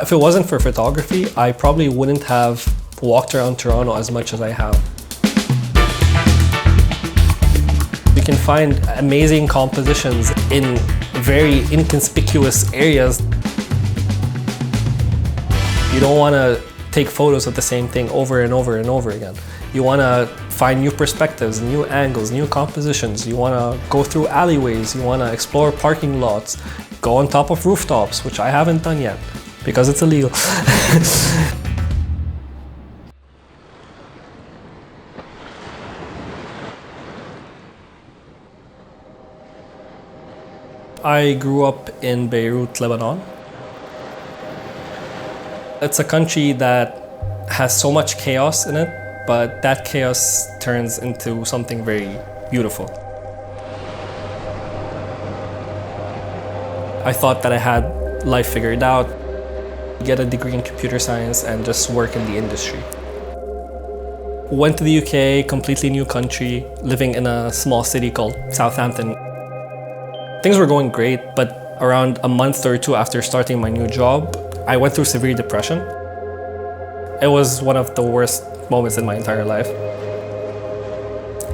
If it wasn't for photography, I probably wouldn't have walked around Toronto as much as I have. You can find amazing compositions in very inconspicuous areas. You don't want to take photos of the same thing over and over and over again. You want to find new perspectives, new angles, new compositions. You want to go through alleyways. You want to explore parking lots, go on top of rooftops, which I haven't done yet because it's illegal. I grew up in Beirut, Lebanon. It's a country that has so much chaos in it, but that chaos turns into something very beautiful. I thought that I had life figured out, get a degree in computer science and just work in the industry. Went to the UK, completely new country, living in a small city called Southampton. Things were going great, but around a month or two after starting my new job, I went through severe depression. It was one of the worst moments in my entire life.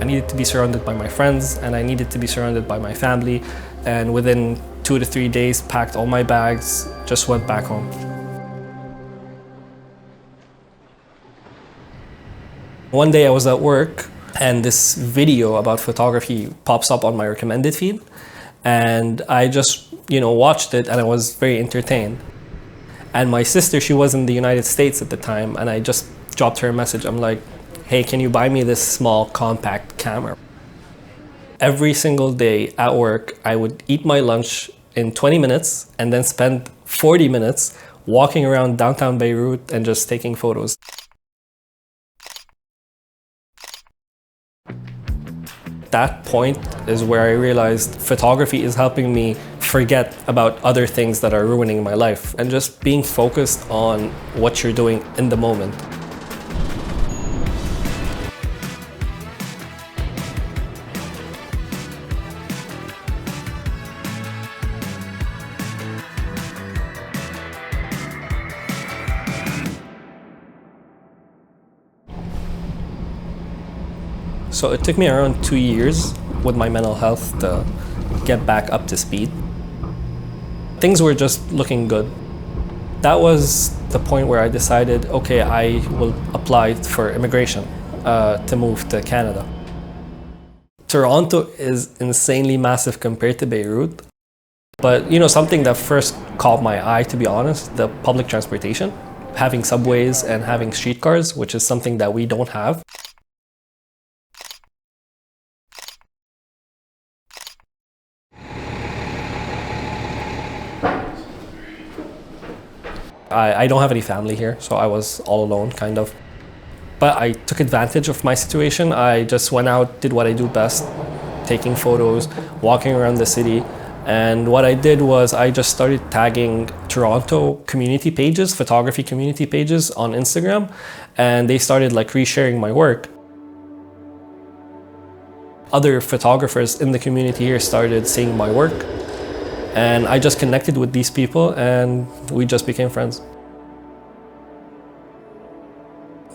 I needed to be surrounded by my friends and I needed to be surrounded by my family, and within 2 to 3 days packed all my bags, just went back home. One day I was at work and this video about photography pops up on my recommended feed, and I just watched it and I was very entertained. And my sister, she was in the United States at the time, and I just dropped her a message. I'm like, hey, can you buy me this small compact camera? Every single day at work, I would eat my lunch in 20 minutes and then spend 40 minutes walking around downtown Beirut and just taking photos. That point is where I realized photography is helping me forget about other things that are ruining my life and just being focused on what you're doing in the moment. So it took me around 2 years with my mental health to get back up to speed. Things were just looking good. That was the point where I decided, okay, I will apply for immigration to move to Canada. Toronto is insanely massive compared to Beirut. But something that first caught my eye, to be honest, the public transportation. Having subways and having streetcars, which is something that we don't have. I don't have any family here, so I was all alone, kind of. But I took advantage of my situation. I just went out, did what I do best, taking photos, walking around the city. And what I did was I just started tagging Toronto community pages, photography community pages on Instagram, and they started resharing my work. Other photographers in the community here started seeing my work. And I just connected with these people and we just became friends.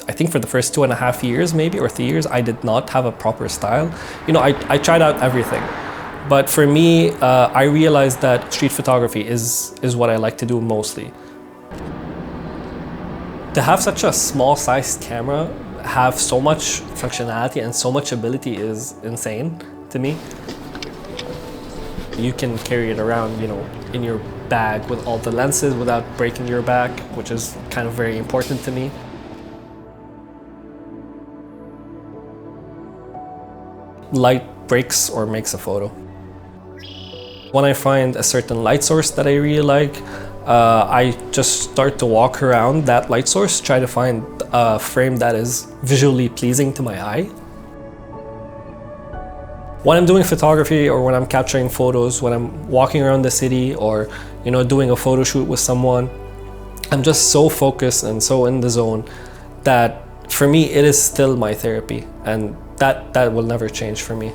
I think for the first 2.5 years, maybe, or 3 years, I did not have a proper style. I tried out everything. But for me, I realized that street photography is what I like to do mostly. To have such a small sized camera, have so much functionality and so much ability is insane to me. You can carry it around, in your bag with all the lenses without breaking your back, which is kind of very important to me. Light breaks or makes a photo. When I find a certain light source that I really like, I just start to walk around that light source, try to find a frame that is visually pleasing to my eye. When I'm doing photography or when I'm capturing photos, when I'm walking around the city or doing a photo shoot with someone, I'm just so focused and so in the zone that for me it is still my therapy, and that will never change for me.